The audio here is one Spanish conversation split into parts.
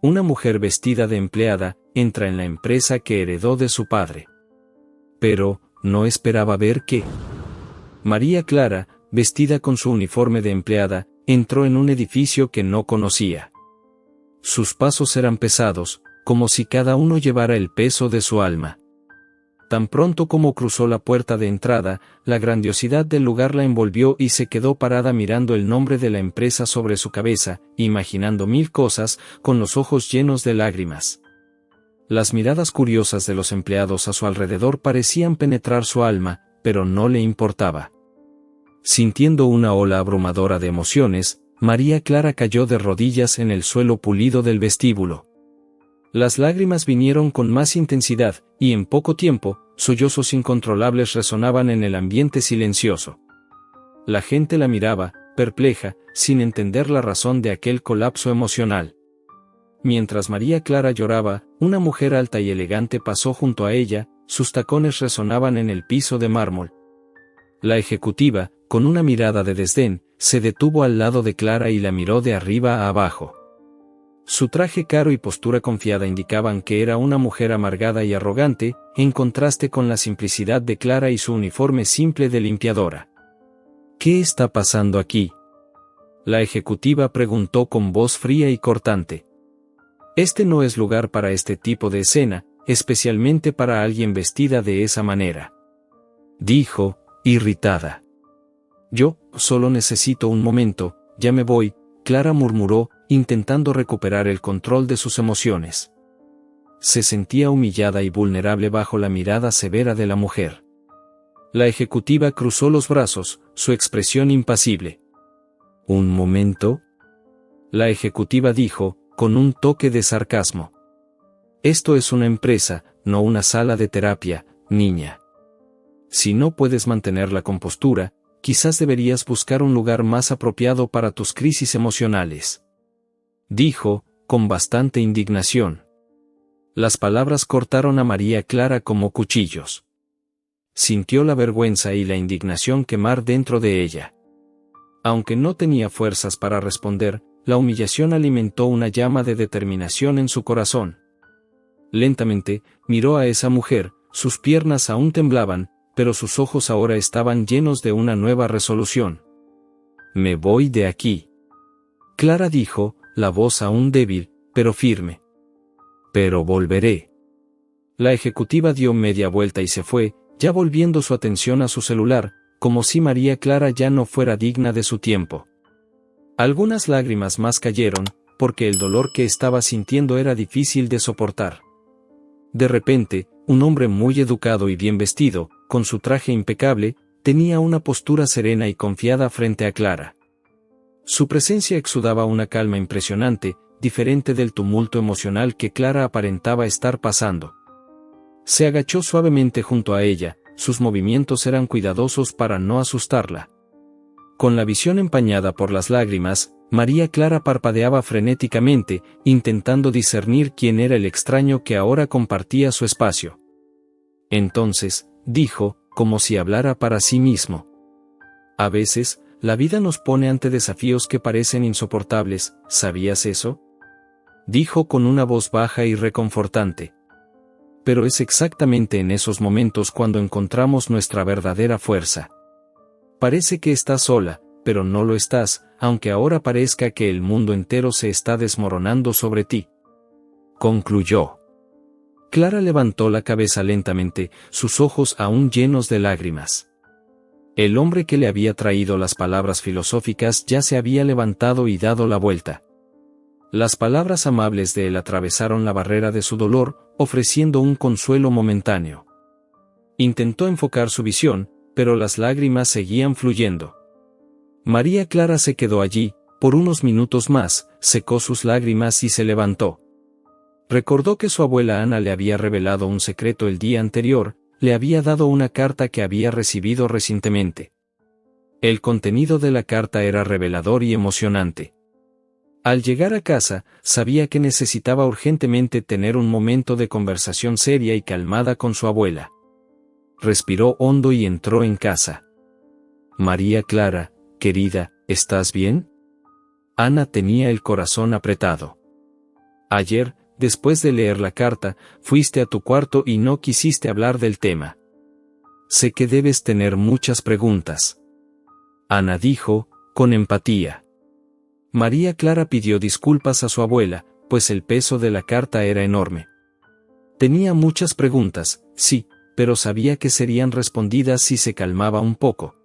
Una mujer vestida de empleada entra en la empresa que heredó de su padre. Pero, no esperaba ver que María Clara, vestida con su uniforme de empleada, entró en un edificio que no conocía. Sus pasos eran pesados, como si cada uno llevara el peso de su alma. Tan pronto como cruzó la puerta de entrada, la grandiosidad del lugar la envolvió y se quedó parada mirando el nombre de la empresa sobre su cabeza, imaginando mil cosas, con los ojos llenos de lágrimas. Las miradas curiosas de los empleados a su alrededor parecían penetrar su alma, pero no le importaba. Sintiendo una ola abrumadora de emociones, María Clara cayó de rodillas en el suelo pulido del vestíbulo. Las lágrimas vinieron con más intensidad, y en poco tiempo, sollozos incontrolables resonaban en el ambiente silencioso. La gente la miraba, perpleja, sin entender la razón de aquel colapso emocional. Mientras María Clara lloraba, una mujer alta y elegante pasó junto a ella, sus tacones resonaban en el piso de mármol. La ejecutiva, con una mirada de desdén, se detuvo al lado de Clara y la miró de arriba a abajo. Su traje caro y postura confiada indicaban que era una mujer amargada y arrogante, en contraste con la simplicidad de Clara y su uniforme simple de limpiadora. ¿Qué está pasando aquí?, la ejecutiva preguntó con voz fría y cortante. Este no es lugar para este tipo de escena, especialmente para alguien vestida de esa manera, dijo, irritada. Yo solo necesito un momento, ya me voy, Clara murmuró, intentando recuperar el control de sus emociones. Se sentía humillada y vulnerable bajo la mirada severa de la mujer. La ejecutiva cruzó los brazos, su expresión impasible. ¿Un momento?, la ejecutiva dijo, con un toque de sarcasmo. Esto es una empresa, no una sala de terapia, niña. Si no puedes mantener la compostura, quizás deberías buscar un lugar más apropiado para tus crisis emocionales, dijo, con bastante indignación. Las palabras cortaron a María Clara como cuchillos. Sintió la vergüenza y la indignación quemar dentro de ella. Aunque no tenía fuerzas para responder, la humillación alimentó una llama de determinación en su corazón. Lentamente, miró a esa mujer, sus piernas aún temblaban, pero sus ojos ahora estaban llenos de una nueva resolución. Me voy de aquí, Clara dijo, la voz aún débil, pero firme. Pero volveré. La ejecutiva dio media vuelta y se fue, ya volviendo su atención a su celular, como si María Clara ya no fuera digna de su tiempo. Algunas lágrimas más cayeron, porque el dolor que estaba sintiendo era difícil de soportar. De repente, un hombre muy educado y bien vestido, con su traje impecable, tenía una postura serena y confiada frente a Clara. Su presencia exudaba una calma impresionante, diferente del tumulto emocional que Clara aparentaba estar pasando. Se agachó suavemente junto a ella, sus movimientos eran cuidadosos para no asustarla. Con la visión empañada por las lágrimas, María Clara parpadeaba frenéticamente, intentando discernir quién era el extraño que ahora compartía su espacio. Entonces, dijo, como si hablara para sí mismo. A veces, la vida nos pone ante desafíos que parecen insoportables, ¿sabías eso?, dijo con una voz baja y reconfortante. Pero es exactamente en esos momentos cuando encontramos nuestra verdadera fuerza. Parece que estás sola, pero no lo estás, aunque ahora parezca que el mundo entero se está desmoronando sobre ti, concluyó. Clara levantó la cabeza lentamente, sus ojos aún llenos de lágrimas. El hombre que le había traído las palabras filosóficas ya se había levantado y dado la vuelta. Las palabras amables de él atravesaron la barrera de su dolor, ofreciendo un consuelo momentáneo. Intentó enfocar su visión, pero las lágrimas seguían fluyendo. María Clara se quedó allí, por unos minutos más, secó sus lágrimas y se levantó. Recordó que su abuela Ana le había revelado un secreto el día anterior, le había dado una carta que había recibido recientemente. El contenido de la carta era revelador y emocionante. Al llegar a casa, sabía que necesitaba urgentemente tener un momento de conversación seria y calmada con su abuela. Respiró hondo y entró en casa. María Clara, querida, ¿estás bien? Ana tenía el corazón apretado. Ayer, después de leer la carta, fuiste a tu cuarto y no quisiste hablar del tema. Sé que debes tener muchas preguntas. Ana dijo, con empatía. María Clara pidió disculpas a su abuela, pues el peso de la carta era enorme. Tenía muchas preguntas, sí, pero sabía que serían respondidas si se calmaba un poco.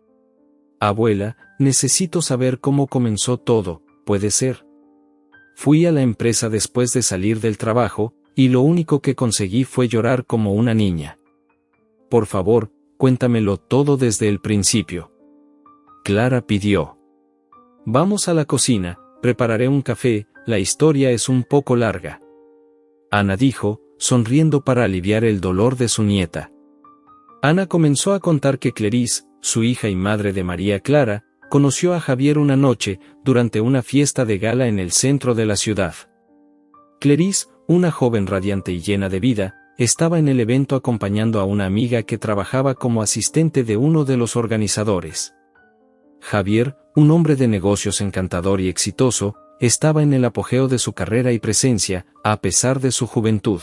Abuela, necesito saber cómo comenzó todo, ¿puede ser? Fui a la empresa después de salir del trabajo, y lo único que conseguí fue llorar como una niña. Por favor, cuéntamelo todo desde el principio. Clara pidió. Vamos a la cocina, prepararé un café, la historia es un poco larga. Ana dijo, sonriendo para aliviar el dolor de su nieta. Ana comenzó a contar que Clarice, su hija y madre de María Clara, conoció a Javier una noche, durante una fiesta de gala en el centro de la ciudad. Clarice, una joven radiante y llena de vida, estaba en el evento acompañando a una amiga que trabajaba como asistente de uno de los organizadores. Javier, un hombre de negocios encantador y exitoso, estaba en el apogeo de su carrera y presencia, a pesar de su juventud.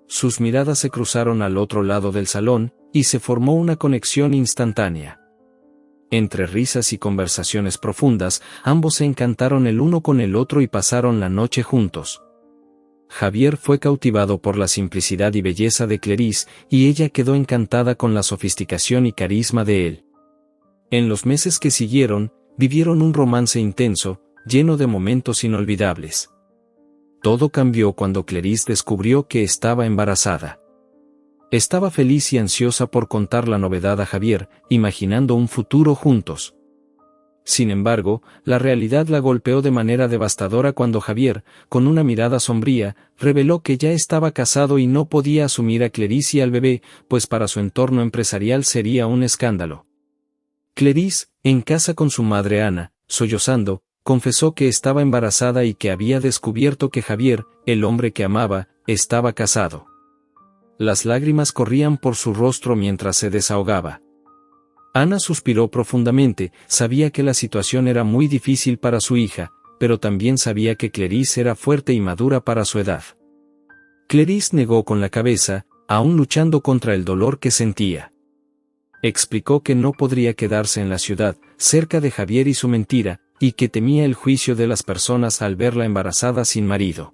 Sus miradas se cruzaron al otro lado del salón, y se formó una conexión instantánea. Entre risas y conversaciones profundas, ambos se encantaron el uno con el otro y pasaron la noche juntos. Javier fue cautivado por la simplicidad y belleza de Clarice, y ella quedó encantada con la sofisticación y carisma de él. En los meses que siguieron, vivieron un romance intenso, lleno de momentos inolvidables. Todo cambió cuando Clarice descubrió que estaba embarazada. Estaba feliz y ansiosa por contar la novedad a Javier, imaginando un futuro juntos. Sin embargo, la realidad la golpeó de manera devastadora cuando Javier, con una mirada sombría, reveló que ya estaba casado y no podía asumir a Clarice y al bebé, pues para su entorno empresarial sería un escándalo. Clarice, en casa con su madre Ana, sollozando, confesó que estaba embarazada y que había descubierto que Javier, el hombre que amaba, estaba casado. Las lágrimas corrían por su rostro mientras se desahogaba. Ana suspiró profundamente, sabía que la situación era muy difícil para su hija, pero también sabía que Clarice era fuerte y madura para su edad. Clarice negó con la cabeza, aún luchando contra el dolor que sentía. Explicó que no podría quedarse en la ciudad, cerca de Javier y su mentira, y que temía el juicio de las personas al verla embarazada sin marido.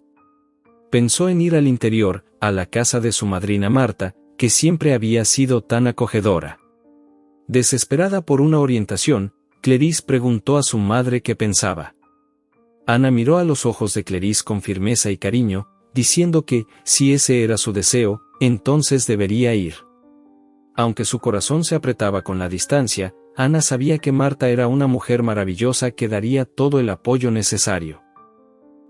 Pensó en ir al interior, a la casa de su madrina Marta, que siempre había sido tan acogedora. Desesperada por una orientación, Clarice preguntó a su madre qué pensaba. Ana miró a los ojos de Clarice con firmeza y cariño, diciendo que, si ese era su deseo, entonces debería ir. Aunque su corazón se apretaba con la distancia, Ana sabía que Marta era una mujer maravillosa que daría todo el apoyo necesario.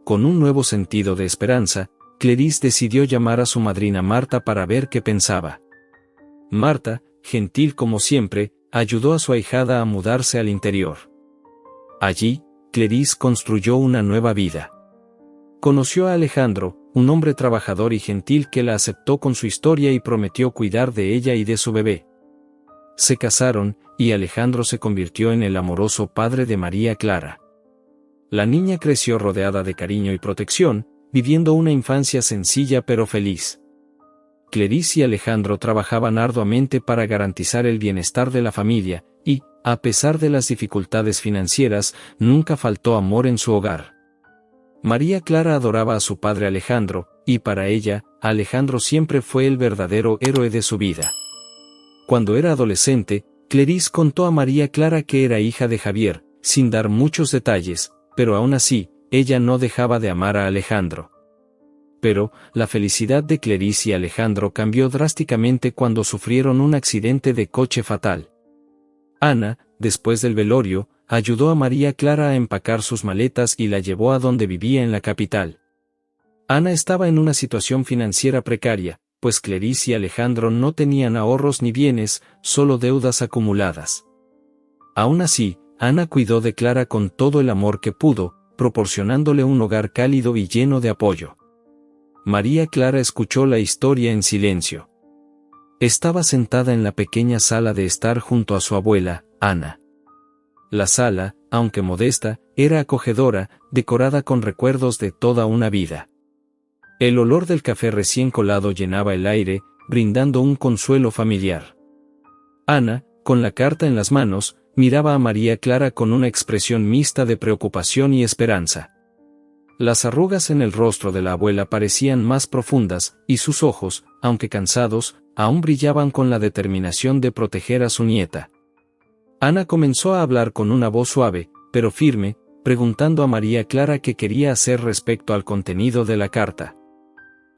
Con un nuevo sentido de esperanza, Clarice decidió llamar a su madrina Marta para ver qué pensaba. Marta, gentil como siempre, ayudó a su ahijada a mudarse al interior. Allí, Clarice construyó una nueva vida. Conoció a Alejandro, un hombre trabajador y gentil que la aceptó con su historia y prometió cuidar de ella y de su bebé. Se casaron, y Alejandro se convirtió en el amoroso padre de María Clara. La niña creció rodeada de cariño y protección, viviendo una infancia sencilla pero feliz. Clarice y Alejandro trabajaban arduamente para garantizar el bienestar de la familia, y, a pesar de las dificultades financieras, nunca faltó amor en su hogar. María Clara adoraba a su padre Alejandro, y para ella, Alejandro siempre fue el verdadero héroe de su vida. Cuando era adolescente, Clarice contó a María Clara que era hija de Javier, sin dar muchos detalles, pero aún así, ella no dejaba de amar a Alejandro. Pero, la felicidad de Clarice y Alejandro cambió drásticamente cuando sufrieron un accidente de coche fatal. Ana, después del velorio, ayudó a María Clara a empacar sus maletas y la llevó a donde vivía en la capital. Ana estaba en una situación financiera precaria, pues Clarice y Alejandro no tenían ahorros ni bienes, solo deudas acumuladas. Aún así, Ana cuidó de Clara con todo el amor que pudo, proporcionándole un hogar cálido y lleno de apoyo. María Clara escuchó la historia en silencio. Estaba sentada en la pequeña sala de estar junto a su abuela, Ana. La sala, aunque modesta, era acogedora, decorada con recuerdos de toda una vida. El olor del café recién colado llenaba el aire, brindando un consuelo familiar. Ana, con la carta en las manos, miraba a María Clara con una expresión mixta de preocupación y esperanza. Las arrugas en el rostro de la abuela parecían más profundas, y sus ojos, aunque cansados, aún brillaban con la determinación de proteger a su nieta. Ana comenzó a hablar con una voz suave, pero firme, preguntando a María Clara qué quería hacer respecto al contenido de la carta.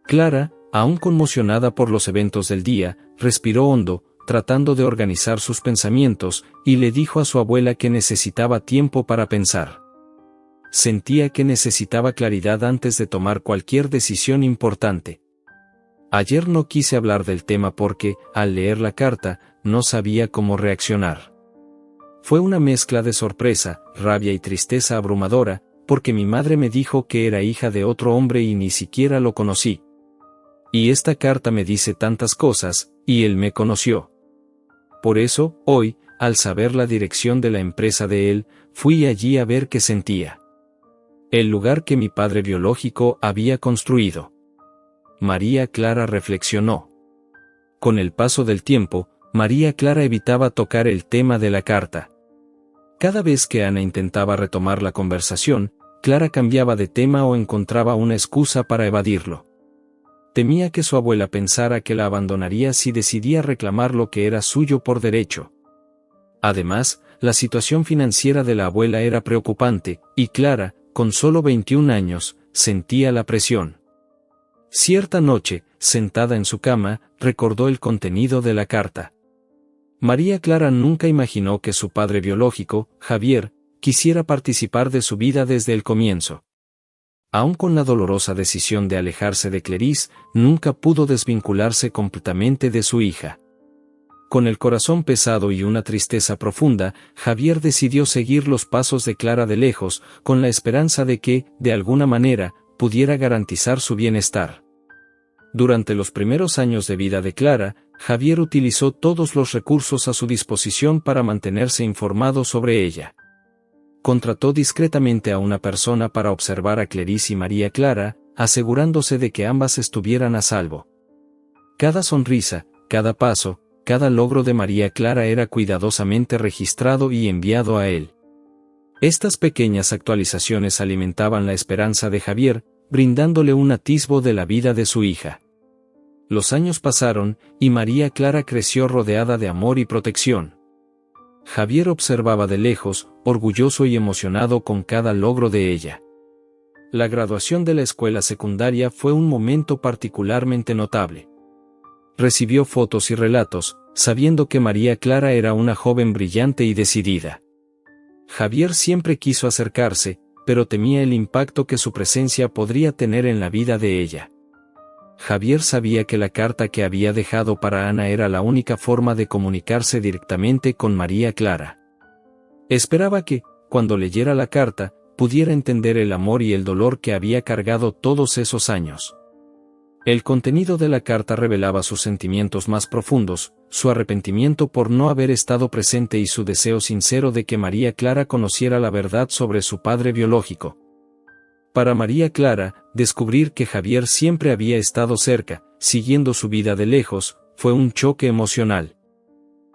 Clara, aún conmocionada por los eventos del día, respiró hondo, tratando de organizar sus pensamientos, y le dijo a su abuela que necesitaba tiempo para pensar. Sentía que necesitaba claridad antes de tomar cualquier decisión importante. Ayer no quise hablar del tema porque, al leer la carta, no sabía cómo reaccionar. Fue una mezcla de sorpresa, rabia y tristeza abrumadora, porque mi madre me dijo que era hija de otro hombre y ni siquiera lo conocí. Y esta carta me dice tantas cosas, y él me conoció. Por eso, hoy, al saber la dirección de la empresa de él, fui allí a ver qué sentía. El lugar que mi padre biológico había construido. María Clara reflexionó. Con el paso del tiempo, María Clara evitaba tocar el tema de la carta. Cada vez que Ana intentaba retomar la conversación, Clara cambiaba de tema o encontraba una excusa para evadirlo. Temía que su abuela pensara que la abandonaría si decidía reclamar lo que era suyo por derecho. Además, la situación financiera de la abuela era preocupante, y Clara, con solo 21 años, sentía la presión. Cierta noche, sentada en su cama, recordó el contenido de la carta. María Clara nunca imaginó que su padre biológico, Javier, quisiera participar de su vida desde el comienzo. Aun con la dolorosa decisión de alejarse de Clarice, nunca pudo desvincularse completamente de su hija. Con el corazón pesado y una tristeza profunda, Javier decidió seguir los pasos de Clara de lejos, con la esperanza de que, de alguna manera, pudiera garantizar su bienestar. Durante los primeros años de vida de Clara, Javier utilizó todos los recursos a su disposición para mantenerse informado sobre ella. Contrató discretamente a una persona para observar a Clarice y María Clara, asegurándose de que ambas estuvieran a salvo. Cada sonrisa, cada paso, cada logro de María Clara era cuidadosamente registrado y enviado a él. Estas pequeñas actualizaciones alimentaban la esperanza de Javier, brindándole un atisbo de la vida de su hija. Los años pasaron, y María Clara creció rodeada de amor y protección. Javier observaba de lejos, orgulloso y emocionado con cada logro de ella. La graduación de la escuela secundaria fue un momento particularmente notable. Recibió fotos y relatos, sabiendo que María Clara era una joven brillante y decidida. Javier siempre quiso acercarse, pero temía el impacto que su presencia podría tener en la vida de ella. Javier sabía que la carta que había dejado para Ana era la única forma de comunicarse directamente con María Clara. Esperaba que, cuando leyera la carta, pudiera entender el amor y el dolor que había cargado todos esos años. El contenido de la carta revelaba sus sentimientos más profundos, su arrepentimiento por no haber estado presente y su deseo sincero de que María Clara conociera la verdad sobre su padre biológico. Para María Clara, descubrir que Javier siempre había estado cerca, siguiendo su vida de lejos, fue un choque emocional.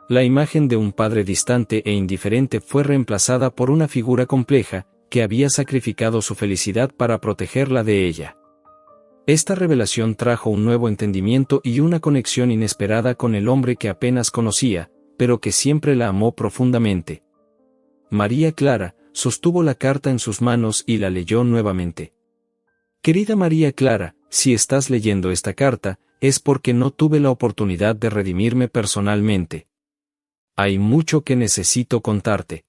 La imagen de un padre distante e indiferente fue reemplazada por una figura compleja, que había sacrificado su felicidad para protegerla de ella. Esta revelación trajo un nuevo entendimiento y una conexión inesperada con el hombre que apenas conocía, pero que siempre la amó profundamente. María Clara sostuvo la carta en sus manos y la leyó nuevamente. Querida María Clara, si estás leyendo esta carta, es porque no tuve la oportunidad de redimirme personalmente. Hay mucho que necesito contarte.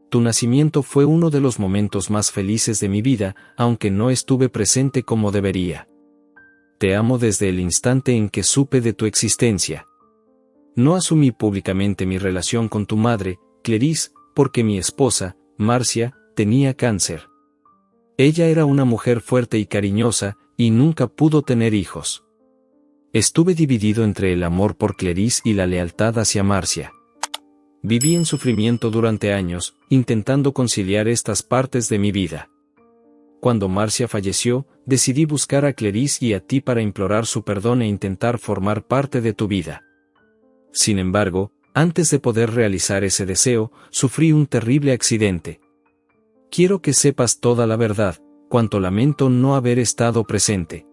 Tu nacimiento fue uno de los momentos más felices de mi vida, aunque no estuve presente como debería. Te amo desde el instante en que supe de tu existencia. No asumí públicamente mi relación con tu madre, Clarice, porque mi esposa, Marcia, tenía cáncer. Ella era una mujer fuerte y cariñosa, y nunca pudo tener hijos. Estuve dividido entre el amor por Clarice y la lealtad hacia Marcia. Viví en sufrimiento durante años, intentando conciliar estas partes de mi vida. cuando Marcia falleció, decidí buscar a Clarice y a ti para implorar su perdón e intentar formar parte de tu vida. Sin embargo, antes de poder realizar ese deseo, sufrí un terrible accidente. Quiero que sepas toda la verdad, cuánto lamento no haber estado presente.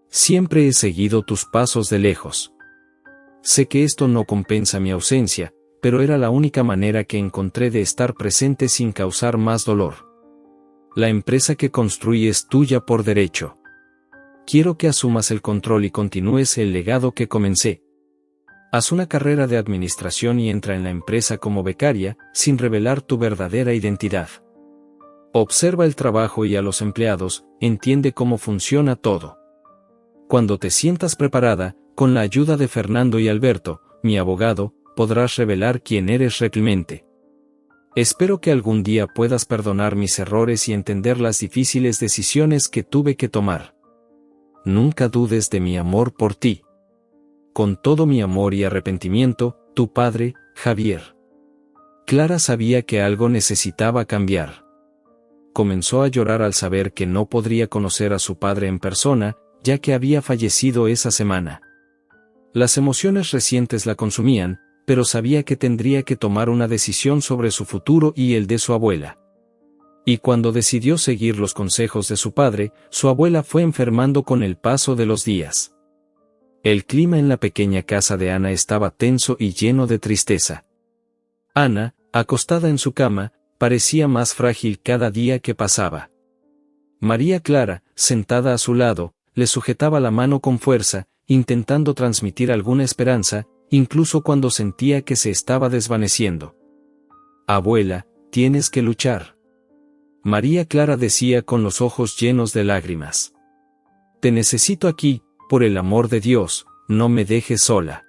Siempre he seguido tus pasos de lejos. Sé que esto no compensa mi ausencia, pero era la única manera que encontré de estar presente sin causar más dolor. La empresa que construí es tuya por derecho. Quiero que asumas el control y continúes el legado que comencé. Haz una carrera de administración y entra en la empresa como becaria, sin revelar tu verdadera identidad. Observa el trabajo y a los empleados, entiende cómo funciona todo. Cuando te sientas preparada, con la ayuda de Fernando y Alberto, mi abogado, podrás revelar quién eres realmente. Espero que algún día puedas perdonar mis errores y entender las difíciles decisiones que tuve que tomar. Nunca dudes de mi amor por ti. Con todo mi amor y arrepentimiento, tu padre, Javier. Clara sabía que algo necesitaba cambiar. Comenzó a llorar al saber que no podría conocer a su padre en persona, ya que había fallecido esa semana. Las emociones recientes la consumían, pero sabía que tendría que tomar una decisión sobre su futuro y el de su abuela. Y cuando decidió seguir los consejos de su padre, su abuela fue enfermando con el paso de los días. El clima en la pequeña casa de Ana estaba tenso y lleno de tristeza. Ana, acostada en su cama, parecía más frágil cada día que pasaba. María Clara, sentada a su lado, le sujetaba la mano con fuerza, intentando transmitir alguna esperanza, incluso cuando sentía que se estaba desvaneciendo. «Abuela, tienes que luchar». María Clara decía con los ojos llenos de lágrimas. «Te necesito aquí, por el amor de Dios, no me dejes sola».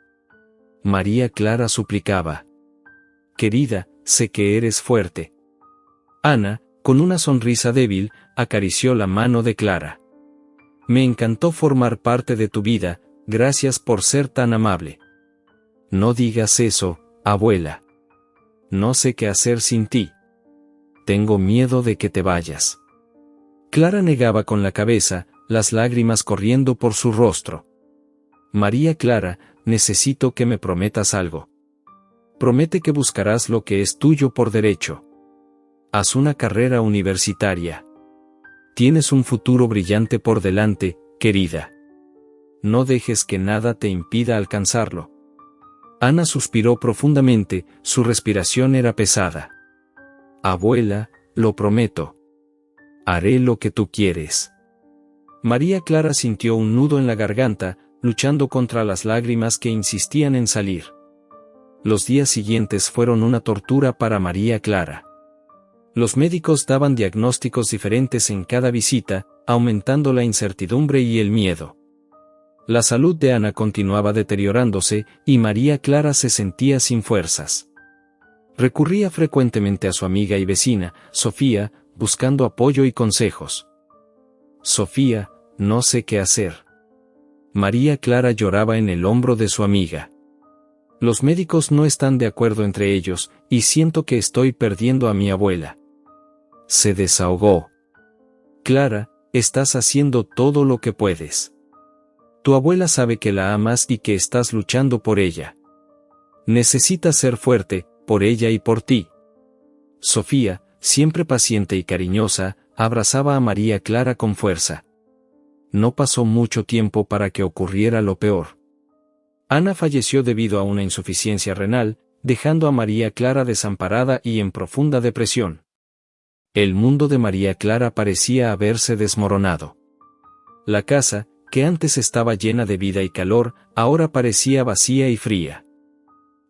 María Clara suplicaba. «Querida, sé que eres fuerte». Ana, con una sonrisa débil, acarició la mano de Clara. «Me encantó formar parte de tu vida, gracias por ser tan amable». «No digas eso, abuela. No sé qué hacer sin ti. Tengo miedo de que te vayas». Clara negaba con la cabeza, las lágrimas corriendo por su rostro. «María Clara, necesito que me prometas algo. Promete que buscarás lo que es tuyo por derecho. Haz una carrera universitaria. Tienes un futuro brillante por delante, querida. No dejes que nada te impida alcanzarlo». Ana suspiró profundamente, su respiración era pesada. «Abuela, lo prometo. Haré lo que tú quieres». María Clara sintió un nudo en la garganta, luchando contra las lágrimas que insistían en salir. Los días siguientes fueron una tortura para María Clara. Los médicos daban diagnósticos diferentes en cada visita, aumentando la incertidumbre y el miedo. La salud de Ana continuaba deteriorándose, y María Clara se sentía sin fuerzas. Recurría frecuentemente a su amiga y vecina, Sofía, buscando apoyo y consejos. «Sofía, no sé qué hacer». María Clara lloraba en el hombro de su amiga. «Los médicos no están de acuerdo entre ellos, y siento que estoy perdiendo a mi abuela». Se desahogó. «Clara, estás haciendo todo lo que puedes. Tu abuela sabe que la amas y que estás luchando por ella. Necesitas ser fuerte, por ella y por ti». Sofía, siempre paciente y cariñosa, abrazaba a María Clara con fuerza. No pasó mucho tiempo para que ocurriera lo peor. Ana falleció debido a una insuficiencia renal, dejando a María Clara desamparada y en profunda depresión. El mundo de María Clara parecía haberse desmoronado. La casa, que antes estaba llena de vida y calor, ahora parecía vacía y fría.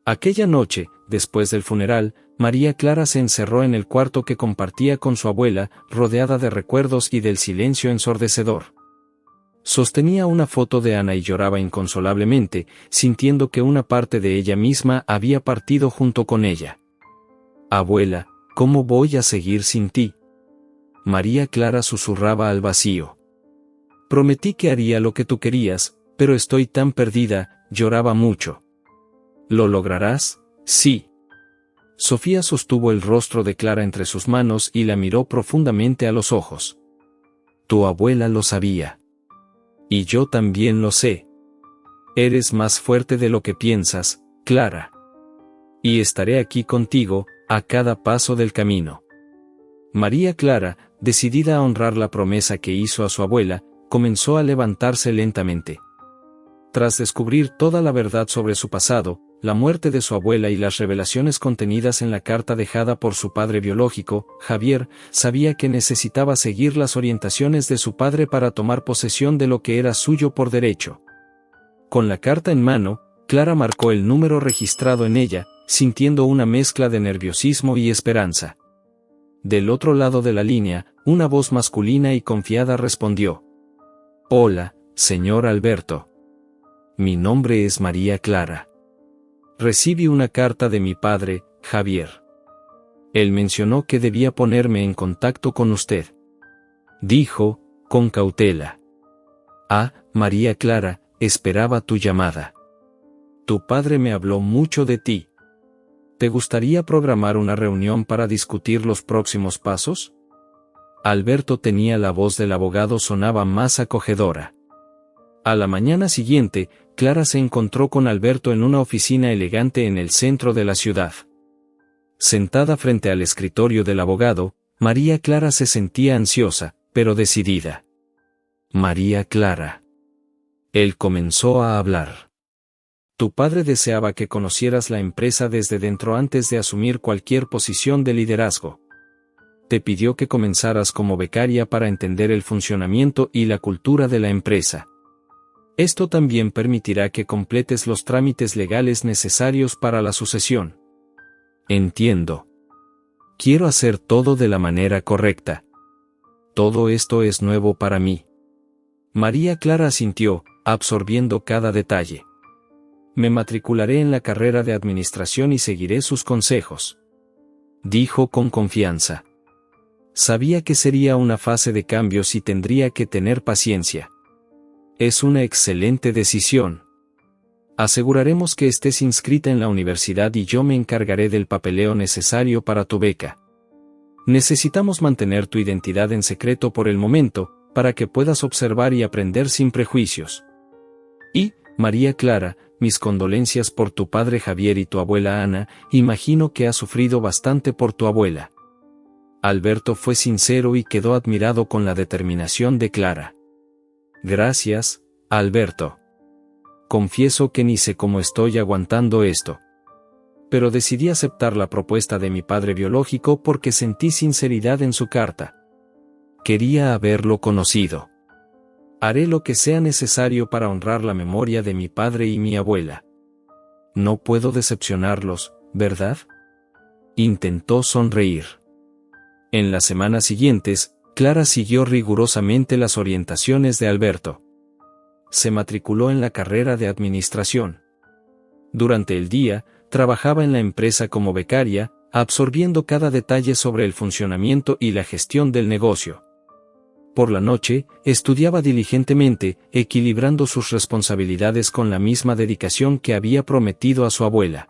Aquella noche, después del funeral, María Clara se encerró en el cuarto que compartía con su abuela, rodeada de recuerdos y del silencio ensordecedor. Sostenía una foto de Ana y lloraba inconsolablemente, sintiendo que una parte de ella misma había partido junto con ella. «Abuela, ¿cómo voy a seguir sin ti?». María Clara susurraba al vacío. «Prometí que haría lo que tú querías, pero estoy tan perdida», lloraba mucho. «¿Lo lograrás?». «Sí». Sofía sostuvo el rostro de Clara entre sus manos y la miró profundamente a los ojos. tu abuela lo sabía. Y yo también lo sé. Eres más fuerte de lo que piensas, Clara. Y estaré aquí contigo, a cada paso del camino. María Clara, decidida a honrar la promesa que hizo a su abuela, comenzó a levantarse lentamente. Tras descubrir toda la verdad sobre su pasado, la muerte de su abuela y las revelaciones contenidas en la carta dejada por su padre biológico, Javier, sabía que necesitaba seguir las orientaciones de su padre para tomar posesión de lo que era suyo por derecho. Con la carta en mano, Clara marcó el número registrado en ella, sintiendo una mezcla de nerviosismo y esperanza. Del otro lado de la línea, una voz masculina y confiada respondió: «Hola, señor Alberto. Mi nombre es María Clara. Recibí una carta de mi padre, Javier. Él mencionó que debía ponerme en contacto con usted», dijo, con cautela. «Ah, María Clara, esperaba tu llamada. Tu padre me habló mucho de ti. ¿Te gustaría programar una reunión para discutir los próximos pasos?». Alberto tenía la voz del abogado, sonaba más acogedora. A la mañana siguiente, Clara se encontró con Alberto en una oficina elegante en el centro de la ciudad. Sentada frente al escritorio del abogado, María Clara se sentía ansiosa, pero decidida. «María Clara». Él comenzó a hablar. «Tu padre deseaba que conocieras la empresa desde dentro antes de asumir cualquier posición de liderazgo. Te pidió que comenzaras como becaria para entender el funcionamiento y la cultura de la empresa. Esto también permitirá que completes los trámites legales necesarios para la sucesión». «Entiendo. Quiero hacer todo de la manera correcta. Todo esto es nuevo para mí». María Clara asintió, absorbiendo cada detalle. «Me matricularé en la carrera de administración y seguiré sus consejos», dijo con confianza. Sabía que sería una fase de cambios y tendría que tener paciencia. «Es una excelente decisión. Aseguraremos que estés inscrita en la universidad y yo me encargaré del papeleo necesario para tu beca. Necesitamos mantener tu identidad en secreto por el momento, para que puedas observar y aprender sin prejuicios. Y, María Clara, mis condolencias por tu padre Javier y tu abuela Ana, imagino que has sufrido bastante por tu abuela». Alberto fue sincero y quedó admirado con la determinación de Clara. «Gracias, Alberto. Confieso que ni sé cómo estoy aguantando esto. Pero decidí aceptar la propuesta de mi padre biológico porque sentí sinceridad en su carta. Quería haberlo conocido. Haré lo que sea necesario para honrar la memoria de mi padre y mi abuela. No puedo decepcionarlos, ¿verdad?». Intentó sonreír. En las semanas siguientes, Clara siguió rigurosamente las orientaciones de Alberto. Se matriculó en la carrera de administración. Durante el día, trabajaba en la empresa como becaria, absorbiendo cada detalle sobre el funcionamiento y la gestión del negocio. Por la noche, estudiaba diligentemente, equilibrando sus responsabilidades con la misma dedicación que había prometido a su abuela.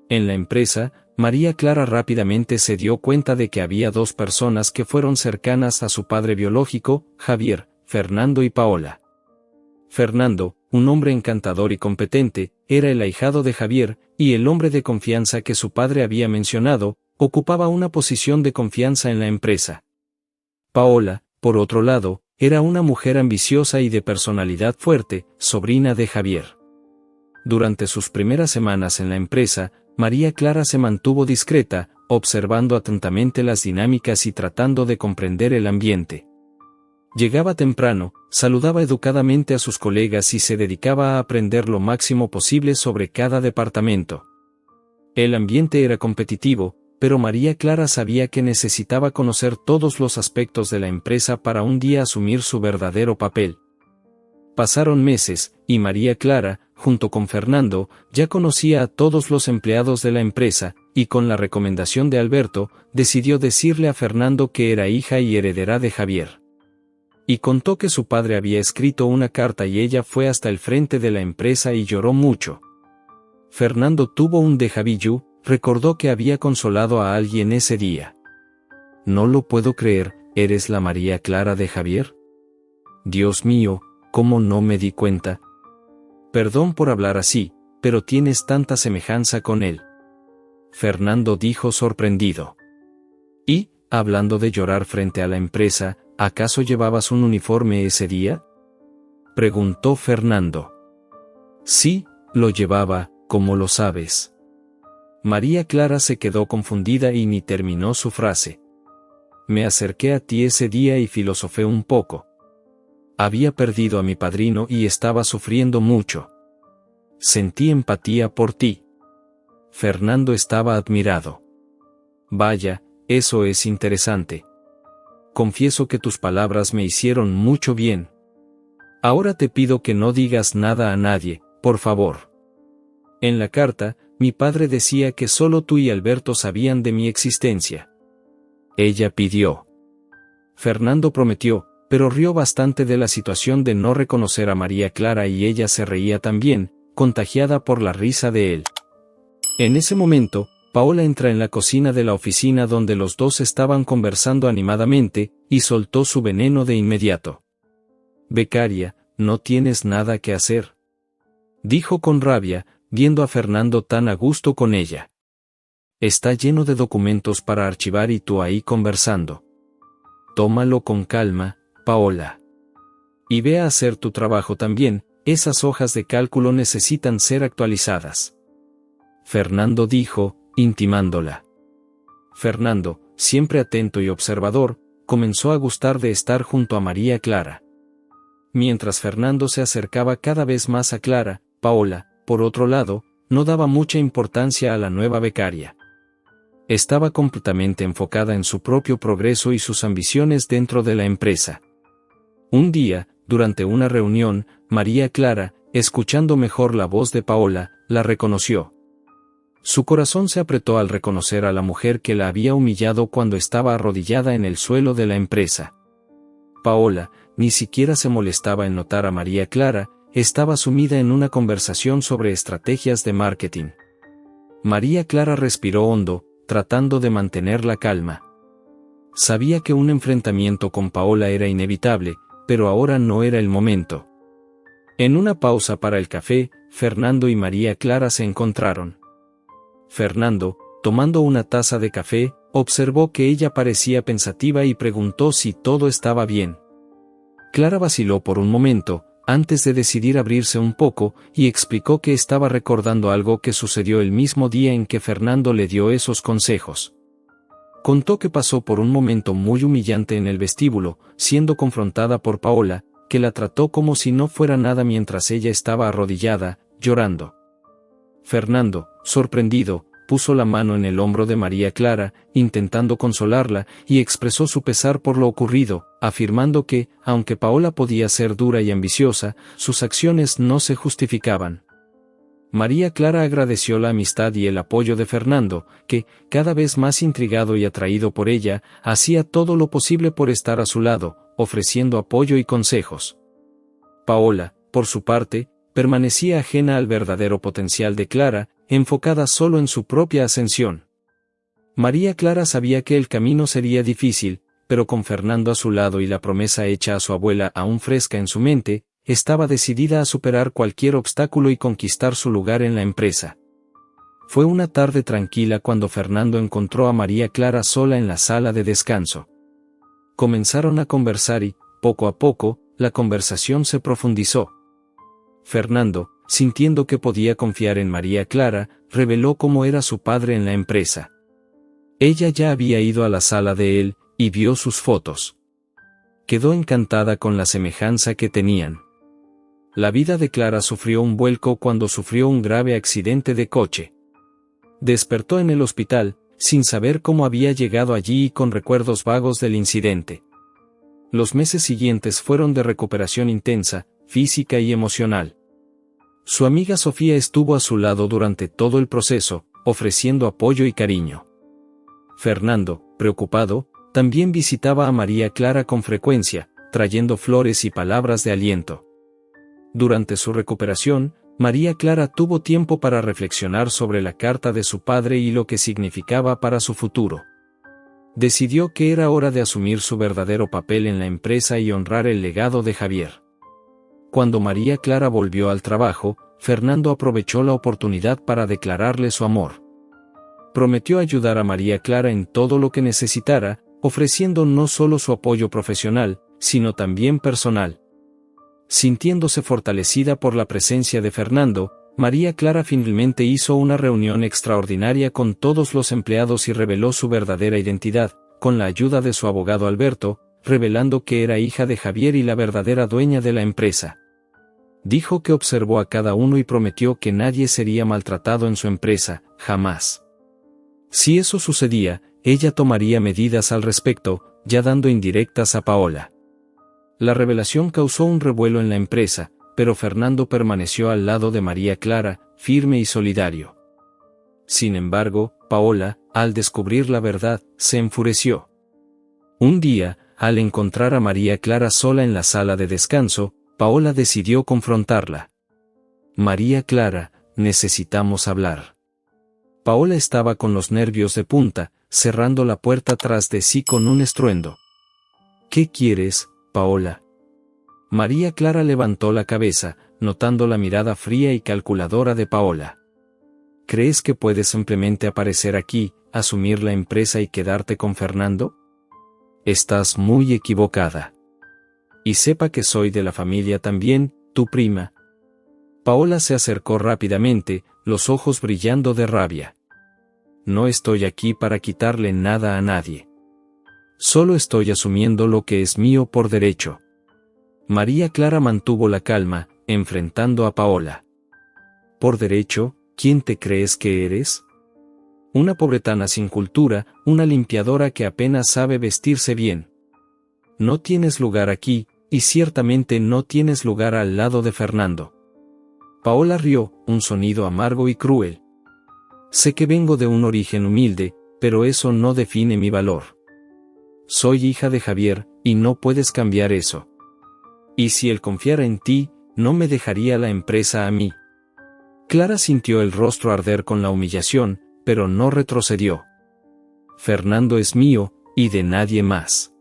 En la empresa, María Clara rápidamente se dio cuenta de que había dos personas que fueron cercanas a su padre biológico, Javier, Fernando y Paola. Fernando, un hombre encantador y competente, era el ahijado de Javier, y el hombre de confianza que su padre había mencionado, ocupaba una posición de confianza en la empresa. Paola, por otro lado, era una mujer ambiciosa y de personalidad fuerte, sobrina de Javier. Durante sus primeras semanas en la empresa, María Clara se mantuvo discreta, observando atentamente las dinámicas y tratando de comprender el ambiente. Llegaba temprano, saludaba educadamente a sus colegas y se dedicaba a aprender lo máximo posible sobre cada departamento. El ambiente era competitivo, pero María Clara sabía que necesitaba conocer todos los aspectos de la empresa para un día asumir su verdadero papel. Pasaron meses, y María Clara, junto con Fernando, ya conocía a todos los empleados de la empresa, y con la recomendación de Alberto, decidió decirle a Fernando que era hija y heredera de Javier. Y contó que su padre había escrito una carta y ella fue hasta el frente de la empresa y lloró mucho. Fernando tuvo un déjà vu, recordó que había consolado a alguien ese día. «No lo puedo creer», ¿eres la María Clara de Javier? Dios mío, ¿cómo no me di cuenta? Perdón por hablar así, pero tienes tanta semejanza con él. Fernando dijo sorprendido. Y, hablando de llorar frente a la empresa, ¿acaso llevabas un uniforme ese día? Preguntó Fernando. Sí, lo llevaba, ¿cómo lo sabes? María Clara se quedó confundida y ni terminó su frase. Me acerqué a ti ese día y filosofé un poco. Había perdido a mi padrino y estaba sufriendo mucho. Sentí empatía por ti. Fernando estaba admirado. Vaya, eso es interesante. Confieso que tus palabras me hicieron mucho bien. Ahora te pido que no digas nada a nadie, por favor. En la carta, mi padre decía que solo tú y Alberto sabían de mi existencia. Ella pidió. Fernando prometió, pero rió bastante de la situación de no reconocer a María Clara y ella se reía también, contagiada por la risa de él. En ese momento, Paola entra en la cocina de la oficina donde los dos estaban conversando animadamente, y soltó su veneno de inmediato. Becaria, ¿no tienes nada que hacer?, dijo con rabia, viendo a Fernando tan a gusto con ella. Está lleno de documentos para archivar y tú ahí conversando. Tómalo con calma, Paola. Y ve a hacer tu trabajo también, esas hojas de cálculo necesitan ser actualizadas. Fernando dijo, intimándola. Fernando, siempre atento y observador, comenzó a gustar de estar junto a María Clara. Mientras Fernando se acercaba cada vez más a Clara, Paola, por otro lado, no daba mucha importancia a la nueva becaria. Estaba completamente enfocada en su propio progreso y sus ambiciones dentro de la empresa. Un día, durante una reunión, María Clara, escuchando mejor la voz de Paola, la reconoció. Su corazón se apretó al reconocer a la mujer que la había humillado cuando estaba arrodillada en el suelo de la empresa. Paola, ni siquiera se molestaba en notar a María Clara, estaba sumida en una conversación sobre estrategias de marketing. María Clara respiró hondo, tratando de mantener la calma. Sabía que un enfrentamiento con Paola era inevitable, pero ahora no era el momento. En una pausa para el café, Fernando y María Clara se encontraron. Fernando, tomando una taza de café, observó que ella parecía pensativa y preguntó si todo estaba bien. Clara vaciló por un momento, antes de decidir abrirse un poco, y explicó que estaba recordando algo que sucedió el mismo día en que Fernando le dio esos consejos. Contó que pasó por un momento muy humillante en el vestíbulo, siendo confrontada por Paola, que la trató como si no fuera nada mientras ella estaba arrodillada, llorando. Fernando, sorprendido, puso la mano en el hombro de María Clara, intentando consolarla, y expresó su pesar por lo ocurrido, afirmando que, aunque Paola podía ser dura y ambiciosa, sus acciones no se justificaban. María Clara agradeció la amistad y el apoyo de Fernando, que, cada vez más intrigado y atraído por ella, hacía todo lo posible por estar a su lado, ofreciendo apoyo y consejos. Paola, por su parte, permanecía ajena al verdadero potencial de Clara, enfocada solo en su propia ascensión. María Clara sabía que el camino sería difícil, pero con Fernando a su lado y la promesa hecha a su abuela aún fresca en su mente, estaba decidida a superar cualquier obstáculo y conquistar su lugar en la empresa. Fue una tarde tranquila cuando Fernando encontró a María Clara sola en la sala de descanso. Comenzaron a conversar y, poco a poco, la conversación se profundizó. Fernando, sintiendo que podía confiar en María Clara, reveló cómo era su padre en la empresa. Ella ya había ido a la sala de él, y vio sus fotos. Quedó encantada con la semejanza que tenían. La vida de Clara sufrió un vuelco cuando sufrió un grave accidente de coche. Despertó en el hospital, sin saber cómo había llegado allí y con recuerdos vagos del incidente. Los meses siguientes fueron de recuperación intensa, física y emocional. Su amiga Sofía estuvo a su lado durante todo el proceso, ofreciendo apoyo y cariño. Fernando, preocupado, también visitaba a María Clara con frecuencia, trayendo flores y palabras de aliento. Durante su recuperación, María Clara tuvo tiempo para reflexionar sobre la carta de su padre y lo que significaba para su futuro. decidió que era hora de asumir su verdadero papel en la empresa y honrar el legado de Javier. Cuando María Clara volvió al trabajo, Fernando aprovechó la oportunidad para declararle su amor. Prometió ayudar a María Clara en todo lo que necesitara, ofreciendo no solo su apoyo profesional, sino también personal. Sintiéndose fortalecida por la presencia de Fernando, María Clara finalmente hizo una reunión extraordinaria con todos los empleados y reveló su verdadera identidad, con la ayuda de su abogado Alberto, revelando que era hija de Javier y la verdadera dueña de la empresa. Dijo que observó a cada uno y prometió que nadie sería maltratado en su empresa, jamás. Si eso sucedía, ella tomaría medidas al respecto, ya dando indirectas a Paola. La revelación causó un revuelo en la empresa, pero Fernando permaneció al lado de María Clara, firme y solidario. Sin embargo, Paola, al descubrir la verdad, se enfureció. Un día, al encontrar a María Clara sola en la sala de descanso, Paola decidió confrontarla. María Clara, necesitamos hablar. Paola estaba con los nervios de punta, cerrando la puerta tras de sí con un estruendo. ¿Qué quieres, Paola? María Clara levantó la cabeza, notando la mirada fría y calculadora de Paola. ¿Crees que puedes simplemente aparecer aquí, asumir la empresa y quedarte con Fernando? Estás muy equivocada. Y sepa que soy de la familia también, tu prima. Paola se acercó rápidamente, los ojos brillando de rabia. No estoy aquí para quitarle nada a nadie. Solo estoy asumiendo lo que es mío por derecho. María Clara mantuvo la calma, enfrentando a Paola. ¿Por derecho, quién te crees que eres? Una pobretana sin cultura, una limpiadora que apenas sabe vestirse bien. No tienes lugar aquí, y ciertamente no tienes lugar al lado de Fernando. Paola rió, un sonido amargo y cruel. Sé que vengo de un origen humilde, pero eso no define mi valor. Soy hija de Javier, y no puedes cambiar eso. Y si él confiara en ti, no me dejaría la empresa a mí. Clara sintió el rostro arder con la humillación, pero no retrocedió. Fernando es mío, y de nadie más.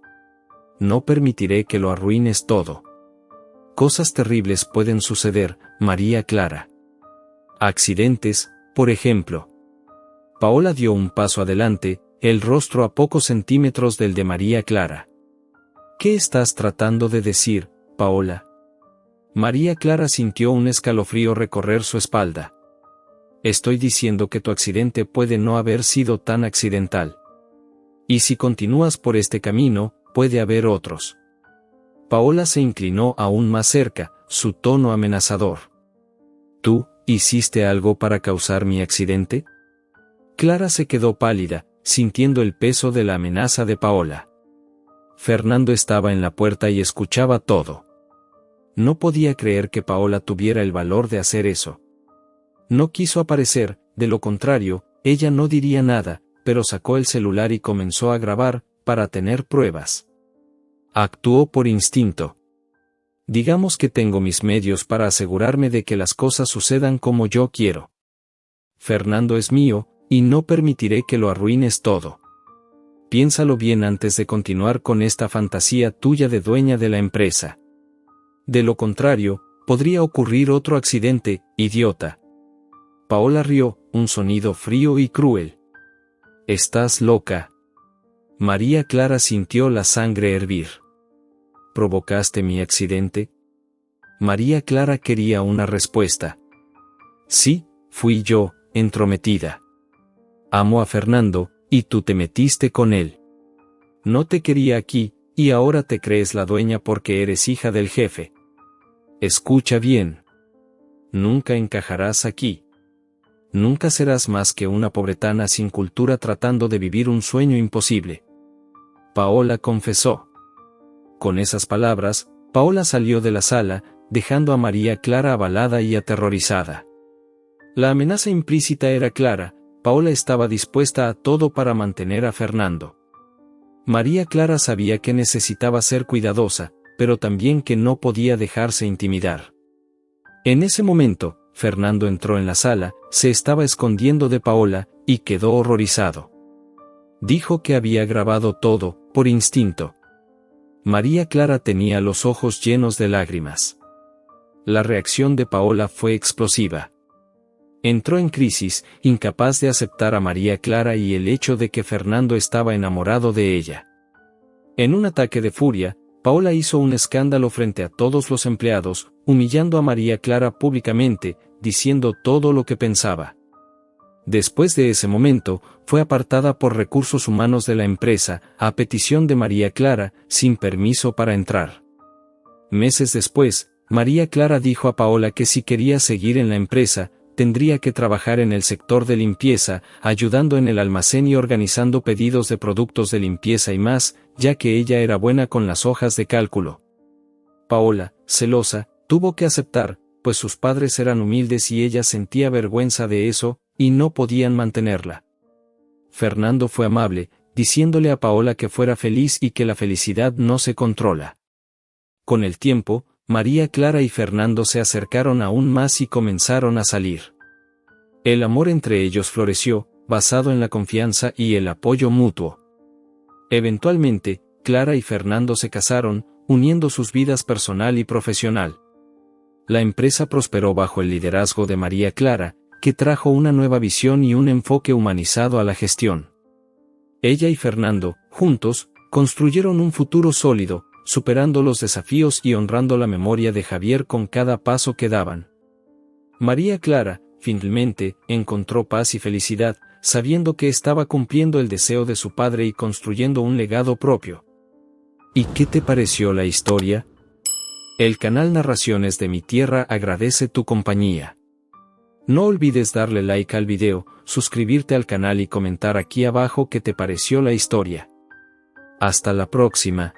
No permitiré que lo arruines todo. Cosas terribles pueden suceder, María Clara. Accidentes, por ejemplo. Paola dio un paso adelante, el rostro a pocos centímetros del de María Clara. ¿Qué estás tratando de decir, Paola? María Clara sintió un escalofrío recorrer su espalda. Estoy diciendo que tu accidente puede no haber sido tan accidental. Y si continúas por este camino, puede haber otros. Paola se inclinó aún más cerca, su tono amenazador. ¿Tú hiciste algo para causar mi accidente? Clara se quedó pálida, sintiendo el peso de la amenaza de Paola. Fernando estaba en la puerta y escuchaba todo. No podía creer que Paola tuviera el valor de hacer eso. No quiso aparecer, de lo contrario, ella no diría nada, pero sacó el celular y comenzó a grabar, para tener pruebas. Actuó por instinto. Digamos que tengo mis medios para asegurarme de que las cosas sucedan como yo quiero. Fernando es mío, y no permitiré que lo arruines todo. Piénsalo bien antes de continuar con esta fantasía tuya de dueña de la empresa. De lo contrario, podría ocurrir otro accidente, idiota. Paola rió, un sonido frío y cruel. Estás loca. María Clara sintió la sangre hervir. ¿Provocaste mi accidente? María Clara quería una respuesta. Sí, fui yo, entrometida. Amo a Fernando, y tú te metiste con él. No te quería aquí, y ahora te crees la dueña porque eres hija del jefe. Escucha bien. Nunca encajarás aquí. Nunca serás más que una pobretana sin cultura tratando de vivir un sueño imposible. Paola confesó. Con esas palabras, Paola salió de la sala, dejando a María Clara abalada y aterrorizada. La amenaza implícita era clara, Paola estaba dispuesta a todo para mantener a Fernando. María Clara sabía que necesitaba ser cuidadosa, pero también que no podía dejarse intimidar. En ese momento, Fernando entró en la sala, se estaba escondiendo de Paola, y quedó horrorizado. Dijo que había grabado todo, por instinto. María Clara tenía los ojos llenos de lágrimas. La reacción de Paola fue explosiva. Entró en crisis, incapaz de aceptar a María Clara y el hecho de que Fernando estaba enamorado de ella. En un ataque de furia, Paola hizo un escándalo frente a todos los empleados, humillando a María Clara públicamente, diciendo todo lo que pensaba. Después de ese momento, fue apartada por recursos humanos de la empresa, a petición de María Clara, sin permiso para entrar. Meses después, María Clara dijo a Paola que si quería seguir en la empresa, tendría que trabajar en el sector de limpieza, ayudando en el almacén y organizando pedidos de productos de limpieza y más, ya que ella era buena con las hojas de cálculo. Paola, celosa, tuvo que aceptar, pues sus padres eran humildes y ella sentía vergüenza de eso, y no podían mantenerla. Fernando fue amable, diciéndole a Paola que fuera feliz y que la felicidad no se controla. Con el tiempo, María Clara y Fernando se acercaron aún más y comenzaron a salir. El amor entre ellos floreció, basado en la confianza y el apoyo mutuo. Eventualmente, Clara y Fernando se casaron, uniendo sus vidas personal y profesional. La empresa prosperó bajo el liderazgo de María Clara, que trajo una nueva visión y un enfoque humanizado a la gestión. Ella y Fernando, juntos, construyeron un futuro sólido, superando los desafíos y honrando la memoria de Javier con cada paso que daban. María Clara, finalmente, encontró paz y felicidad, sabiendo que estaba cumpliendo el deseo de su padre y construyendo un legado propio. ¿Y qué te pareció la historia? El canal Narraciones de mi Tierra agradece tu compañía. No olvides darle like al video, suscribirte al canal y comentar aquí abajo qué te pareció la historia. Hasta la próxima.